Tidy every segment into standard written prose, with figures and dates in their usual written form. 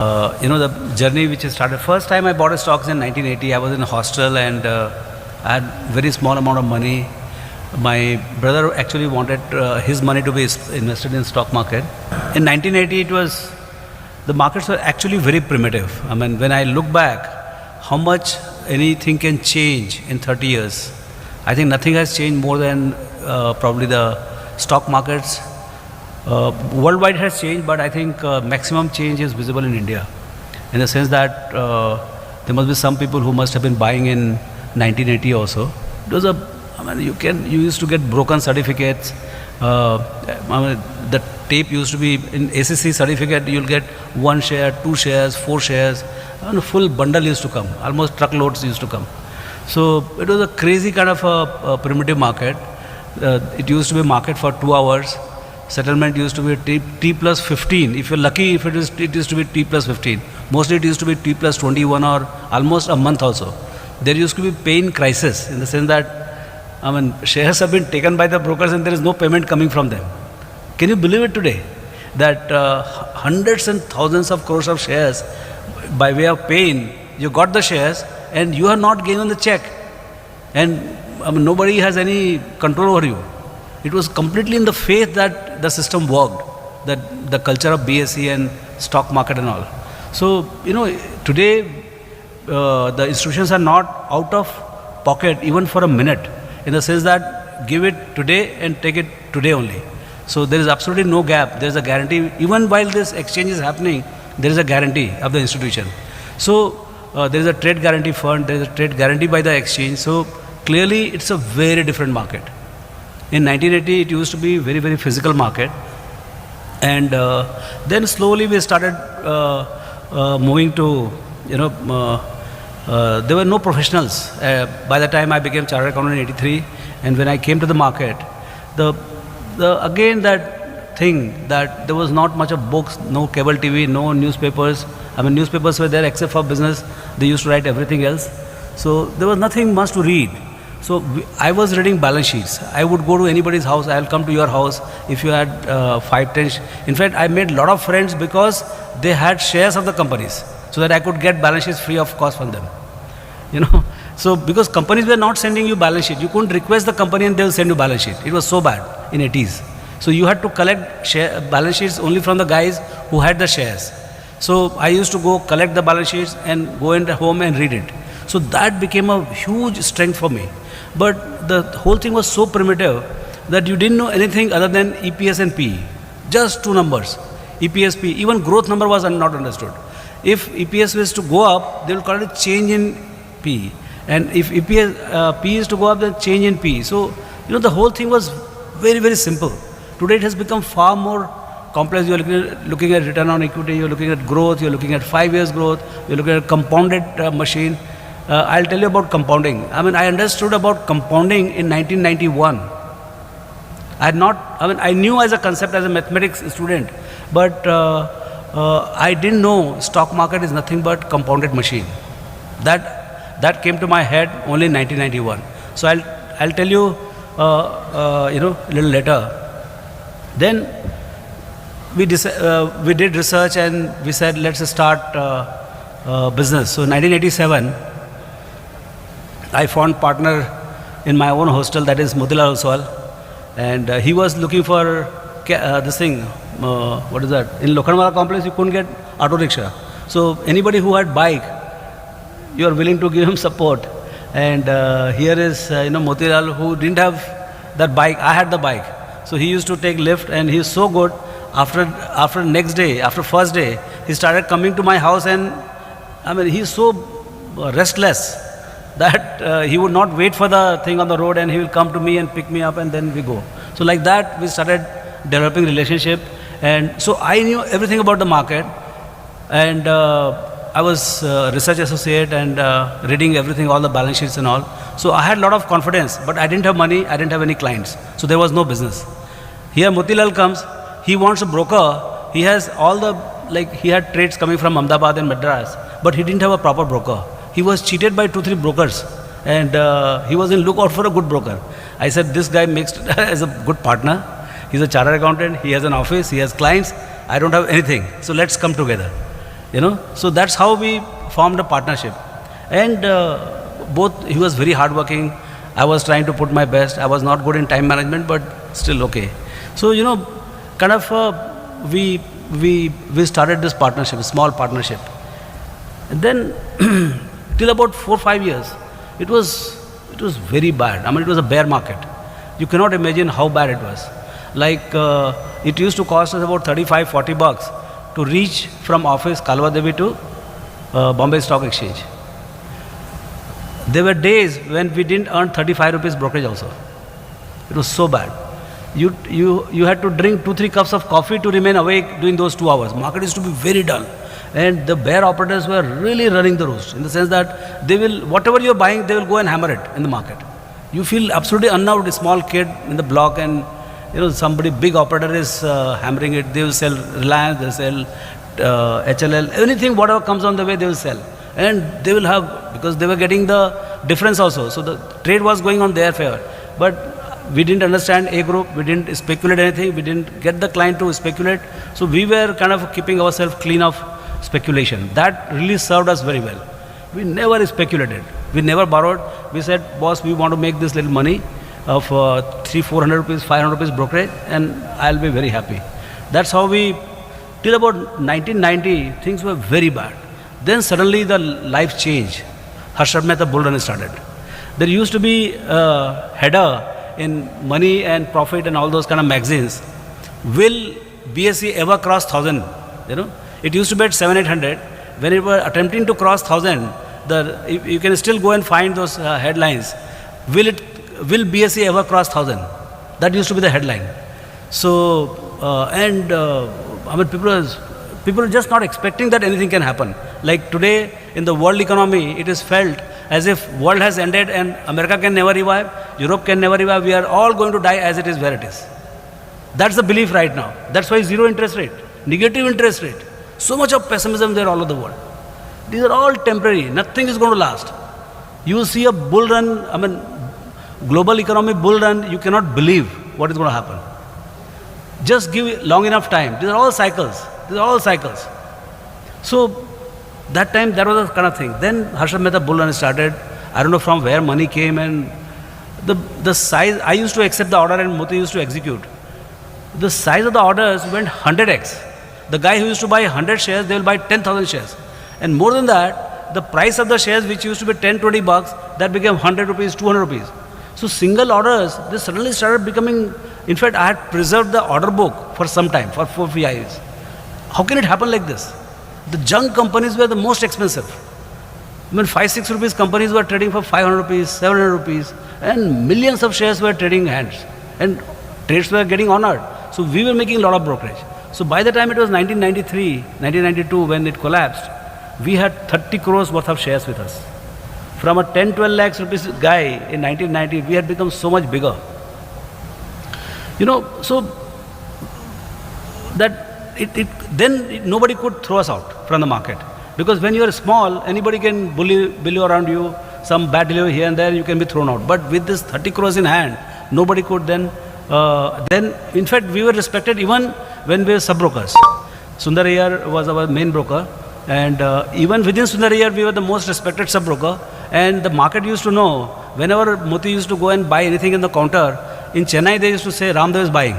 The journey which started, first time I bought stocks in 1980. I was in a hostel and I had very small amount of money. My brother actually wanted his money to be invested in stock market. In 1980, the markets were actually very primitive. I mean, when I look back, how much anything can change in 30 years. I think nothing has changed more than probably the stock markets. Worldwide has changed, but I think maximum change is visible in India, in the sense that there must be some people who must have been buying in 1980 also. It was you used to get broken certificates. The tape used to be in ACC certificate. You'll get 1 share, 2 shares, 4 shares, and a full bundle used to come. Almost truckloads used to come. So it was a crazy kind of a primitive market. It used to be a market for 2 hours. Settlement used to be T plus 15. If you're lucky, it used to be T plus 15. Mostly it used to be T plus 21 or almost a month also. There used to be pain crisis in the sense that, shares have been taken by the brokers and there is no payment coming from them. Can you believe it today? That hundreds and thousands of crores of shares, by way of pain, you got the shares and you are not given the check. And nobody has any control over you. It was completely in the faith that the system worked, that the culture of BSE and stock market and all. So, today the institutions are not out of pocket even for a minute, in the sense that give it today and take it today only. So there is absolutely no gap. There is a guarantee. Even while this exchange is happening, there is a guarantee of the institution. So there is a trade guarantee fund, there is a trade guarantee by the exchange. So clearly it's a very different market. In 1980, it used to be very, very physical market. And then slowly we started moving to, there were no professionals. By the time I became chartered accountant in 83, and when I came to the market, again that thing that there was not much of books, no cable TV, no newspapers. Newspapers were there except for business. They used to write everything else. So there was nothing much to read. So I was reading balance sheets. I would go to anybody's house. I'll come to your house if you had 5, 10. In fact, I made a lot of friends because they had shares of the companies, so that I could get balance sheets free of cost from them. So because companies were not sending you balance sheet, you couldn't request the company and they will send you balance sheet. It was so bad in 80s. So you had to collect balance sheets only from the guys who had the shares. So I used to go collect the balance sheets and go into home and read it. So that became a huge strength for me. But the whole thing was so primitive that you didn't know anything other than EPS and PE. Just 2 numbers, EPS, PE. Even growth number was not understood. If EPS was to go up, they will call it change in PE. And if EPS, PE is to go up, then change in PE. So, the whole thing was very, very simple. Today it has become far more complex. You are looking at return on equity, you are looking at growth, you are looking at 5 years growth, you are looking at compounded machine. I'll tell you about compounding. I understood about compounding in 1991. I knew as a concept as a mathematics student, but I didn't know stock market is nothing but compounded machine. That came to my head only in 1991. So I'll tell you, a little later. Then we did research and we said let's start business. So 1987. I found partner in my own hostel, that is Motilal Oswal, and he was looking for this thing, what is that? In Lokhandwala complex, you couldn't get auto rickshaw. So anybody who had bike, you are willing to give him support. And here is Motilal, who didn't have that bike. I had the bike, so he used to take lift, and he is so good. After next day, after first day, he started coming to my house, and he is so restless that he would not wait for the thing on the road, and he will come to me and pick me up, and then we go. So like that, we started developing relationship. And so I knew everything about the market, and I was research associate and reading everything, all the balance sheets and all. So I had a lot of confidence, but I didn't have money, I didn't have any clients. So there was no business. Here Motilal comes, he wants a broker. He has all the, he had trades coming from Ahmedabad and Madras, but he didn't have a proper broker. He was cheated by 2, 3 brokers, and he was in lookout for a good broker. I said, this guy makes as a good partner. He's a chartered accountant, he has an office, he has clients. I don't have anything, so let's come together. So that's how we formed a partnership. And both, he was very hardworking. I was trying to put my best. I was not good in time management, but still okay. So, kind of we started this partnership, a small partnership. And then till about 4-5 years, it was very bad. I mean, it was a bear market. You cannot imagine how bad it was. Like, it used to cost us about $35-40 to reach from office Kalwa Devi to Bombay Stock Exchange. There were days when we didn't earn 35 rupees brokerage also. It was so bad. You had to drink 2-3 cups of coffee to remain awake during those 2 hours. Market used to be very dull. And the bear operators were really running the roost, in the sense that they will, whatever you're buying, they will go and hammer it in the market. You feel absolutely unnerved, a small kid in the block, and somebody, big operator is hammering it. They will sell Reliance, they will sell HLL, anything, whatever comes on the way, they will sell. And they will have, because they were getting the difference also. So the trade was going on their favor. But we didn't understand A group, we didn't speculate anything, we didn't get the client to speculate. So we were kind of keeping ourselves clean of speculation. That really served us very well. We never speculated. We never borrowed. We said, boss, we want to make this little money of 300-400 rupees, 500 rupees brokerage, and I'll be very happy. That's how we, till about 1990, things were very bad. Then suddenly the life changed. Harshad Mehta bull run started. There used to be a header in Money and Profit and all those kind of magazines. Will BSE ever cross 1,000? It used to be at 700-800. When it were attempting to cross 1,000, you can still go and find those headlines. Will BSE ever cross 1,000? That used to be the headline. So, I mean, people are just not expecting that anything can happen. Like today, in the world economy, it is felt as if world has ended and America can never revive, Europe can never revive. We are all going to die as it is where it is. That's the belief right now. That's why zero interest rate, negative interest rate. So much of pessimism there all over the world. These are all temporary. Nothing is going to last. You will see a bull run, I mean, global economy bull run, you cannot believe what is going to happen. Just give long enough time. These are all cycles. These are all cycles. So, that time, that was the kind of thing. Then Harshad Mehta bull run started. I don't know from where money came, and the size, I used to accept the order and Moti used to execute. The size of the orders went 100x. The guy who used to buy 100 shares, they will buy 10,000 shares. And more than that, the price of the shares, which used to be 10-20 bucks, that became 100 rupees, 200 rupees. So single orders, they suddenly started becoming, in fact, I had preserved the order book for some time, for 4 years. How can it happen like this? The junk companies were the most expensive. I mean, 5-6 rupees companies were trading for 500 rupees, 700 rupees, and millions of shares were trading hands. And trades were getting honored. So we were making a lot of brokerage. So by the time it was 1993, 1992, when it collapsed, we had 30 crores worth of shares with us. From a 10-12 lakhs rupees guy in 1990, we had become so much bigger. So that then nobody could throw us out from the market. Because when you are small, anybody can bully you around you, some bad delivery here and there, you can be thrown out. But with this 30 crores in hand, nobody could then, in fact, we were respected even when we were sub-brokers. Sundar Iyer was our main broker. And even within Sundar Iyer, we were the most respected sub-broker. And the market used to know, whenever Moti used to go and buy anything in the counter, in Chennai, they used to say, Raamdeo is buying,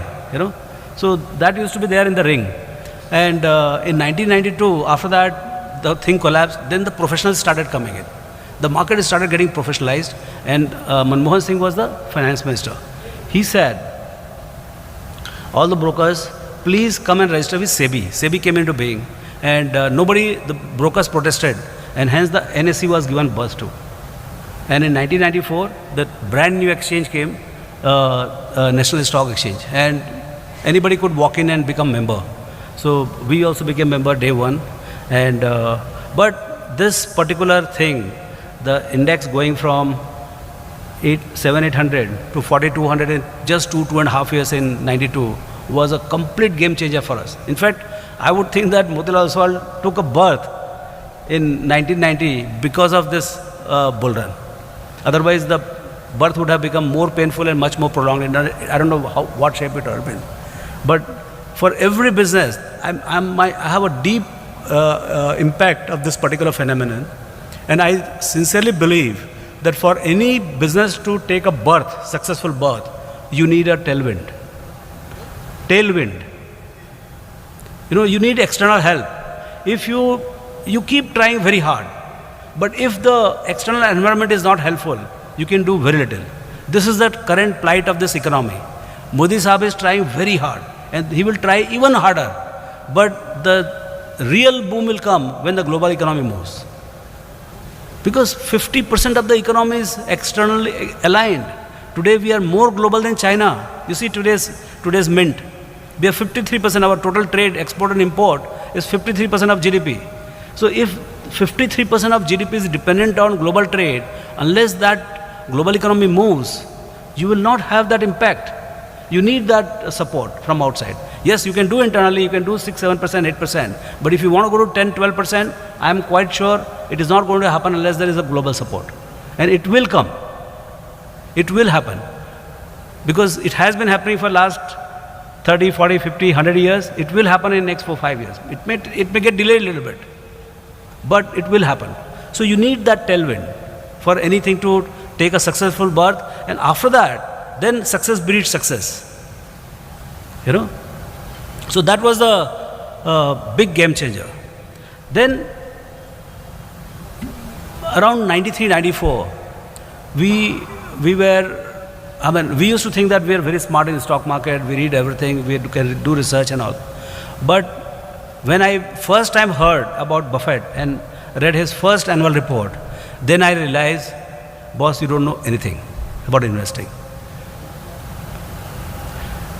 So that used to be there in the ring. And in 1992, after that, the thing collapsed. Then the professionals started coming in. The market started getting professionalized. And Manmohan Singh was the finance minister. He said, all the brokers, please come and register with SEBI. SEBI came into being. And the brokers protested. And hence the NSE was given birth to. And in 1994, the brand new exchange came, National Stock Exchange. And anybody could walk in and become member. So we also became member day one. And but this particular thing, the index going from 7,800 to 4,200 in just 2.5 years in 92 was a complete game changer for us. In fact, I would think that Motilal Oswal took a birth in 1990 because of this bull run. Otherwise, the birth would have become more painful and much more prolonged. And I don't know what shape it would have been. But for every business, I have a deep impact of this particular phenomenon. And I sincerely believe that for any business to take a birth, successful birth, you need a tailwind. Tailwind. You need external help. If you keep trying very hard, but if the external environment is not helpful, you can do very little. This is the current plight of this economy. Modi Sahab is trying very hard, and he will try even harder. But the real boom will come when the global economy moves. Because 50% of the economy is externally aligned. Today we are more global than China. You see today's mint. We have 53%, our total trade, export and import is 53% of GDP. So if 53% of GDP is dependent on global trade, unless that global economy moves, you will not have that impact. You need that support from outside. Yes, you can do internally, you can do 6, 7%, 8%. But if you want to go to 10, 12%, I am quite sure it is not going to happen unless there is a global support. And it will come. It will happen. Because it has been happening for last 30, 40, 50, 100 years. It will happen in next 4, 5 years. It may get delayed a little bit. But it will happen. So you need that tailwind for anything to take a successful birth. And after that, then success breeds success. So that was the big game changer. Then around 93, 94, we used to think that we are very smart in the stock market, we read everything, we can do research and all. But when I first time heard about Buffett and read his first annual report, then I realized, boss, you don't know anything about investing.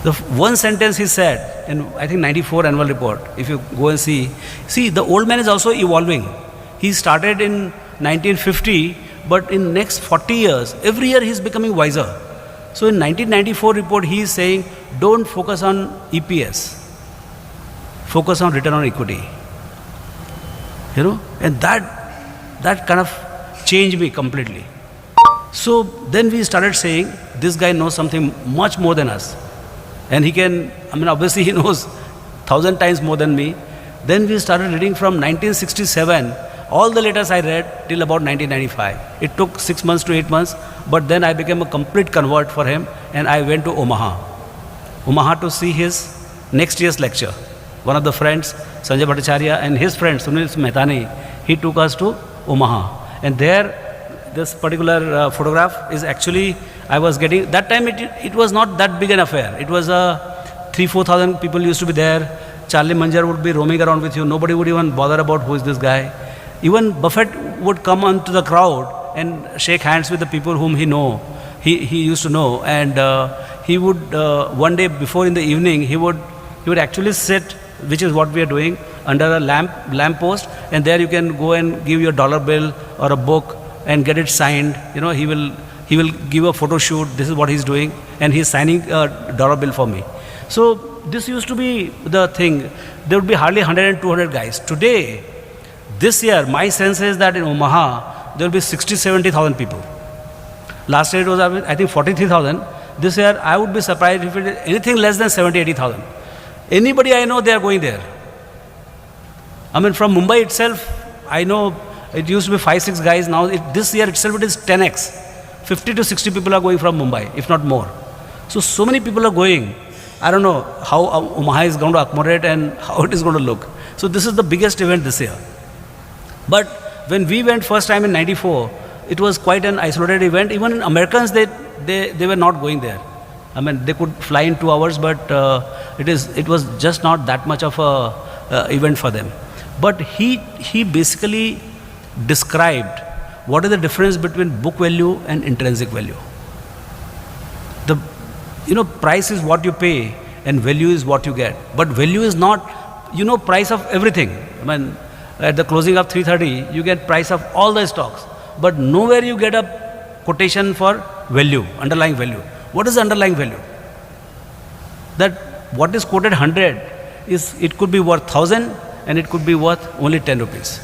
The one sentence he said in, I think, 94 annual report, if you go and see, the old man is also evolving. He started in 1950, but in next 40 years, every year he is becoming wiser. So in 1994 report, he is saying, don't focus on EPS, focus on return on equity. And that kind of changed me completely. So then we started saying, this guy knows something much more than us. And he can, obviously he knows 1,000 times more than me. Then we started reading from 1967, all the letters I read till about 1995. It took 6 months to 8 months, but then I became a complete convert for him and I went to Omaha to see his next year's lecture. One of the friends, Sanjay Bhattacharya, and his friend, Sunil Mehtani, he took us to Omaha. And there, this particular photograph is actually, I was getting, that time it was not that big an affair. It was 3,000-4,000 people used to be there. Charlie Munger would be roaming around with you. Nobody would even bother about who is this guy. Even Buffett would come onto the crowd and shake hands with the people whom he used to know. And he would, one day before in the evening, he would actually sit, which is what we are doing, under a lamp post, and there you can go and give your dollar bill or a book and get it signed. He will give a photo shoot. This is what he's doing, and he's signing a dollar bill for me. So this used to be the thing. There would be hardly 100 and 200 guys. Today, this year, my sense is that in Omaha, there will be 60-70,000 people. Last year it was, I think, 43,000. This year, I would be surprised if it is anything less than 70-80,000. Anybody I know, they are going there. From Mumbai itself, I know it used to be 5-6 guys. Now, this year itself, it is 10x. 50 to 60 people are going from Mumbai, if not more. So many people are going. I don't know how Omaha is going to accommodate and how it is going to look. So this is the biggest event this year. But when we went first time in 94, it was quite an isolated event. Even Americans, they were not going there. They could fly in 2 hours, but it was just not that much of a event for them. But he basically described what is the difference between book value and intrinsic value. Price is what you pay and value is what you get. But value is not, price of everything. At the closing of 3:30, you get price of all the stocks. But nowhere you get a quotation for value, underlying value. What is the underlying value? That what is quoted 100 it could be worth 1,000 and it could be worth only 10 rupees.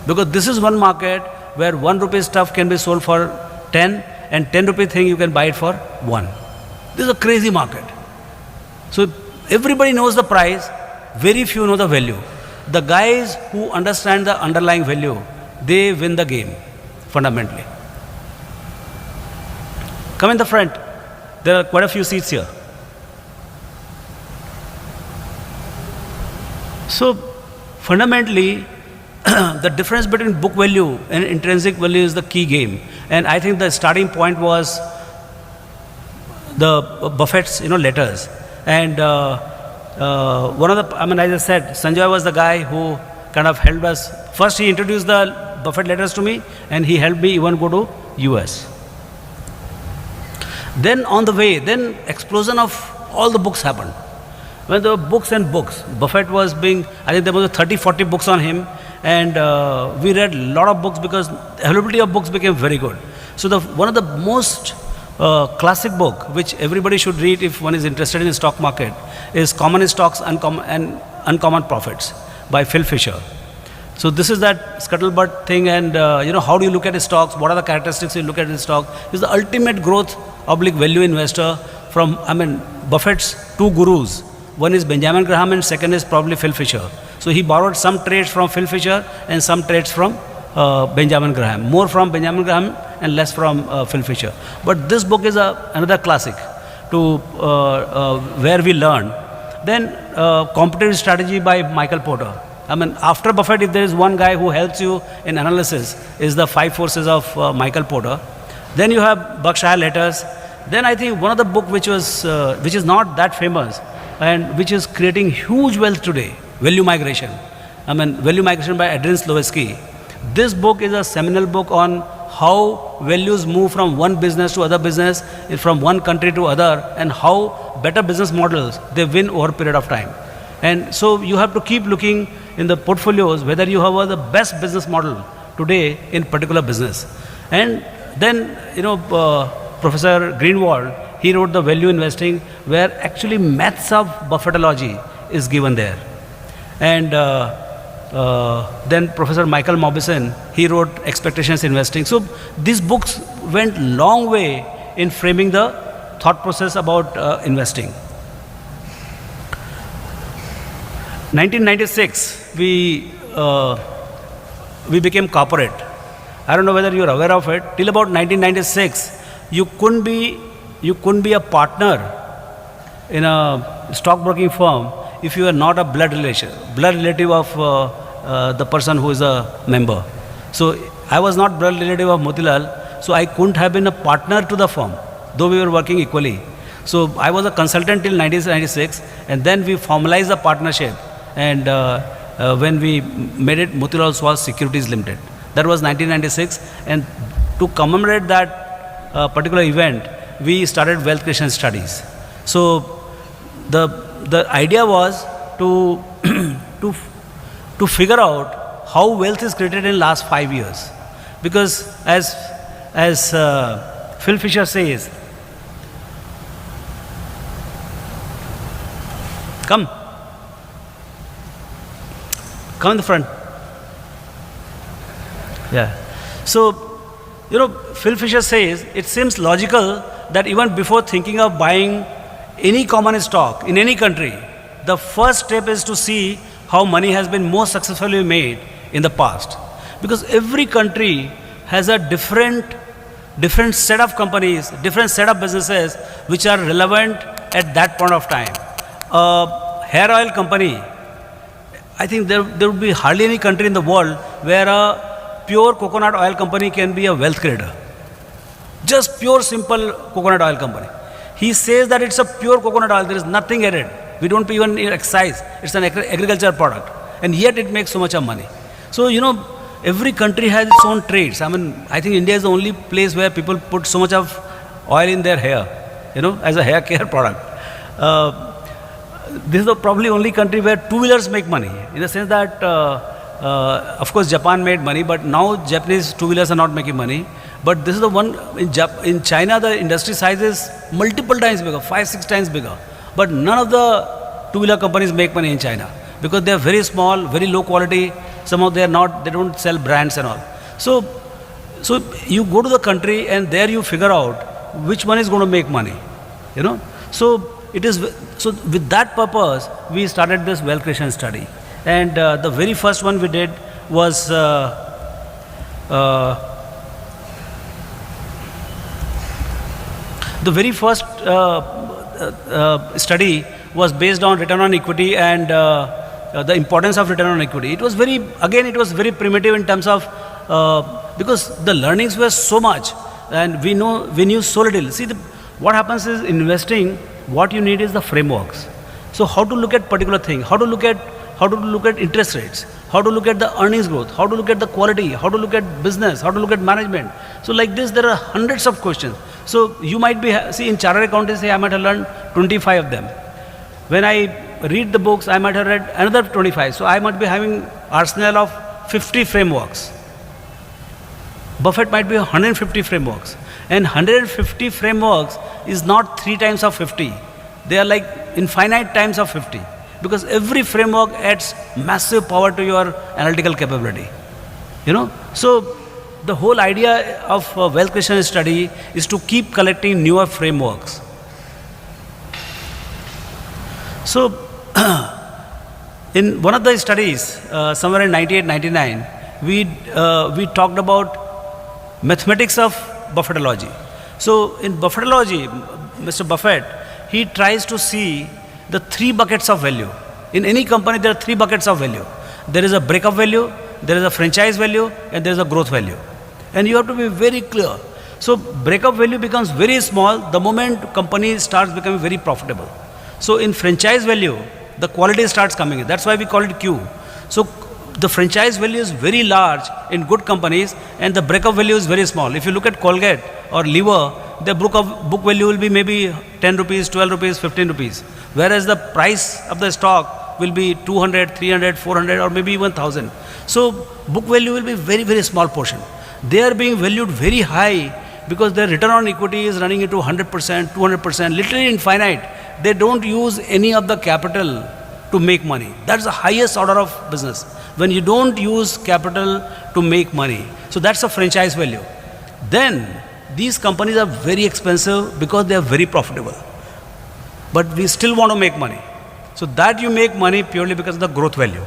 Because this is one market where 1 rupee stuff can be sold for 10 and 10 rupee thing you can buy it for 1. This is a crazy market. So everybody knows the price, very few know the value. the guys who understand the underlying value, they win the game, fundamentally. Come in the front. There are quite a few seats here. So, fundamentally, the difference between book value and intrinsic value is the key game. And I think the starting point was the Buffett's, letters. And one of the, as I said, Sanjay was the guy who kind of helped us. First, he introduced the Buffett letters to me, and he helped me even go to US. Then on the way, then explosion of all the books happened. When there were books and books, Buffett was being, I think there was 30, 40 books on him, and we read a lot of books because the availability of books became very good. So one of the most classic book which everybody should read if one is interested in the stock market is Common Stocks and Uncommon Profits by Phil Fisher. So this is that scuttlebutt thing, and how do you look at the stocks, what are the characteristics you look at the stock. Is the ultimate growth value investor from, Buffett's two gurus. One is Benjamin Graham and second is probably Phil Fisher. So he borrowed some traits from Phil Fisher and some traits from Benjamin Graham. More from Benjamin Graham and less from Phil Fisher. But this book is another classic to where we learn. Then Competitive Strategy by Michael Porter. After Buffett, if there is one guy who helps you in analysis, is the Five Forces of Michael Porter. Then you have Berkshire Letters. Then I think one of the book which is not that famous and which is creating huge wealth today, Value Migration. Value Migration by Adrian Sloveski. This book is a seminal book on how values move from one business to other business, from one country to other, and how better business models, they win over a period of time. And so you have to keep looking in the portfolios whether you have the best business model today in particular business. And then, Professor Greenwald, he wrote the Value Investing, where actually maths of Buffettology is given there. And then Professor Michael Mauboussin, he wrote Expectations Investing. So these books went long way in framing the thought process about investing. 1996, we became corporate. I don't know whether you're aware of it. Till about 1996, you couldn't be a partner in a stockbroking firm if you are not a blood relative of the person who is a member. So I was not blood relative of Motilal, so I couldn't have been a partner to the firm, though we were working equally. So I was a consultant till 1996, and then we formalized the partnership, and when we made it Motilal Oswal Securities Limited. That was 1996, and to commemorate that particular event, we started wealth creation studies. So the idea was to to figure out how wealth is created in last 5 years, because as Phil Fisher says, come in the front. Yeah. So, Phil Fisher says, it seems logical that even before thinking of buying any common stock in any country, the first step is to see how money has been most successfully made in the past. Because every country has a different set of companies, different set of businesses which are relevant at that point of time. A hair oil company, I think there would be hardly any country in the world where a pure coconut oil company can be a wealth creator. Just pure simple coconut oil company. He says that it's a pure coconut oil, there is nothing added. We don't even excise, it's an agriculture product. And yet it makes so much of money. So, every country has its own traits. I think India is the only place where people put so much of oil in their hair, as a hair care product. This is the probably only country where two-wheelers make money, in the sense that, of course, Japan made money, but now Japanese two-wheelers are not making money. But this is the one, in China, the industry size is multiple times bigger, 5-6 times bigger. But none of the two-wheeler companies make money in China, because they are very small, very low quality. Some of they don't sell brands and all. So you go to the country and there you figure out which one is going to make money, So with that purpose, we started this wealth creation study. And the very first one we did was the very first study was based on return on equity and the importance of return on equity. It was very, again, it was very primitive in terms of, because the learnings were so much and we knew so little. See, what happens is investing, what you need is the frameworks. So how to look at particular thing, how to look at interest rates, how to look at the earnings growth, how to look at the quality, how to look at business, how to look at management. So like this, there are hundreds of questions. So you might be, see, in chartered accountancy, I might have learned 25 of them. When I read the books, I might have read another 25. So I might be having arsenal of 50 frameworks. Buffett might be 150 frameworks. And 150 frameworks is not 3 times of 50. They are like infinite times of 50. Because every framework adds massive power to your analytical capability. So the whole idea of wealth creation study is to keep collecting newer frameworks. So in one of the studies, somewhere in 98, 99, we talked about mathematics of Buffettology. So in Buffettology, Mr. Buffett, he tries to see the 3 buckets of value. In any company, there are 3 buckets of value. There is a breakup value, there is a franchise value, and there is a growth value. And you have to be very clear. So breakup value becomes very small the moment company starts becoming very profitable. So in franchise value, the quality starts coming in. That's why we call it Q. So the franchise value is very large in good companies and the breakup value is very small. If you look at Colgate or Lever, the book value will be maybe 10 rupees, 12 rupees, 15 rupees. Whereas the price of the stock will be 200, 300, 400 or maybe even 1000. So book value will be very, very small portion. They are being valued very high because their return on equity is running into 100%, 200%, literally infinite. They don't use any of the capital to make money. That's the highest order of business. When you don't use capital to make money. So that's a franchise value. Then these companies are very expensive because they are very profitable. But we still want to make money. So that you make money purely because of the growth value.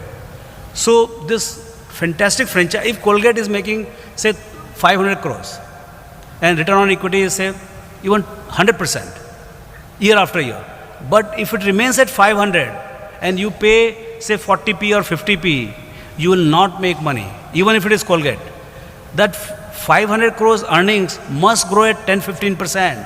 So this fantastic franchise, if Colgate is making say 500 crores and return on equity is say even 100% year after year. But if it remains at 500 and you pay say 40p or 50p, you will not make money, even if it is Colgate. That 500 crores earnings must grow at 10-15%.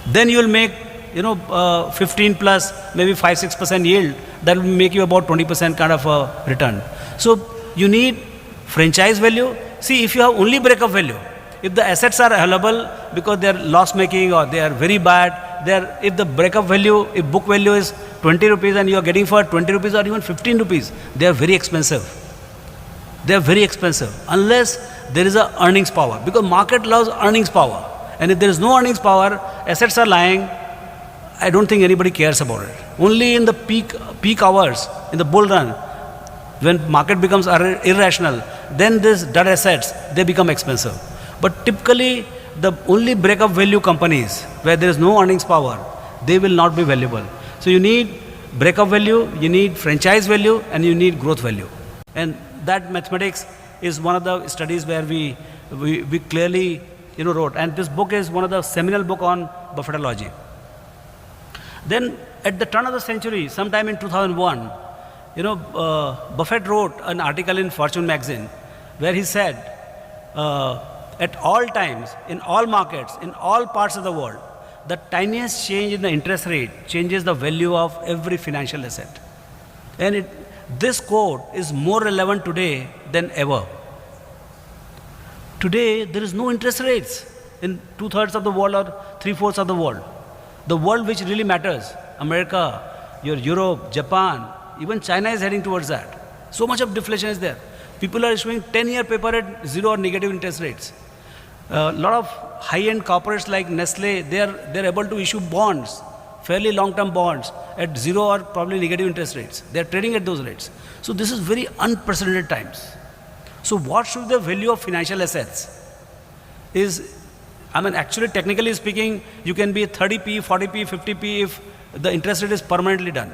Then you will make 15 plus maybe 5-6% yield. That will make you about 20% kind of a return. So you need franchise value. See, if you have only breakup value, if the assets are available because they are loss making or they are very bad, if the breakup value, if book value is 20 rupees and you are getting for 20 rupees or even 15 rupees, they are very expensive. They are very expensive unless there is a earnings power, because market loves earnings power. And if there is no earnings power, assets are lying, I don't think anybody cares about it. Only in the peak hours, in the bull run, when market becomes irrational, then these dead assets, they become expensive. But typically, the only breakup value companies where there is no earnings power, they will not be valuable. So you need breakup value, you need franchise value, and you need growth value. And that mathematics is one of the studies where we clearly wrote. And this book is one of the seminal book on Buffettology. Then at the turn of the century, sometime in 2001, Buffett wrote an article in Fortune magazine where he said, at all times, in all markets, in all parts of the world, the tiniest change in the interest rate changes the value of every financial asset. And this quote is more relevant today than ever. Today, there is no interest rates in 2/3 of the world or 3/4 of the world. The world which really matters, America, Europe, Japan, even China is heading towards that. So much of deflation is there. People are issuing 10-year paper at 0 or negative interest rates. A lot of high-end corporates like Nestle, they're able to issue bonds, fairly long-term bonds at 0 or probably negative interest rates. They're trading at those rates. So this is very unprecedented times. So what should be the value of financial assets? Actually technically speaking, you can be 30p, 40p, 50p if the interest rate is permanently done.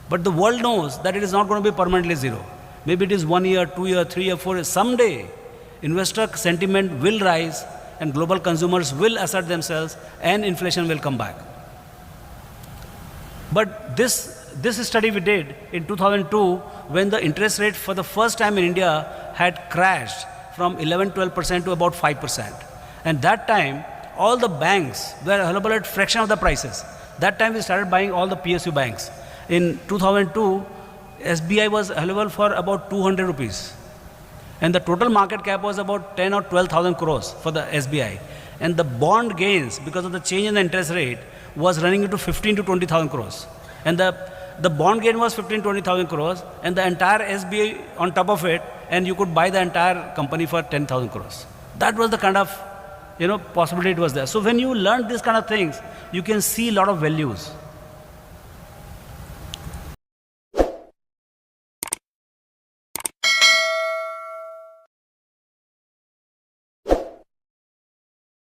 But the world knows that it is not going to be permanently zero. Maybe it is 1 year, 2 year, 3 year, 4 years. Someday, investor sentiment will rise and global consumers will assert themselves and inflation will come back. But this study we did in 2002, when the interest rate for the first time in India had crashed from 11-12% to about 5%. And that time, all the banks were available at fraction of the prices. That time we started buying all the PSU banks. In 2002, SBI was available for about 200 rupees. And the total market cap was about 10 or 12,000 crores for the SBI. And the bond gains, because of the change in the interest rate, was running into 15 to 20,000 crores. And the bond gain was 15, 20,000 crores, and the entire SBI on top of it, and you could buy the entire company for 10,000 crores. That was the kind of, possibility it was there. So when you learn these kind of things, you can see a lot of values.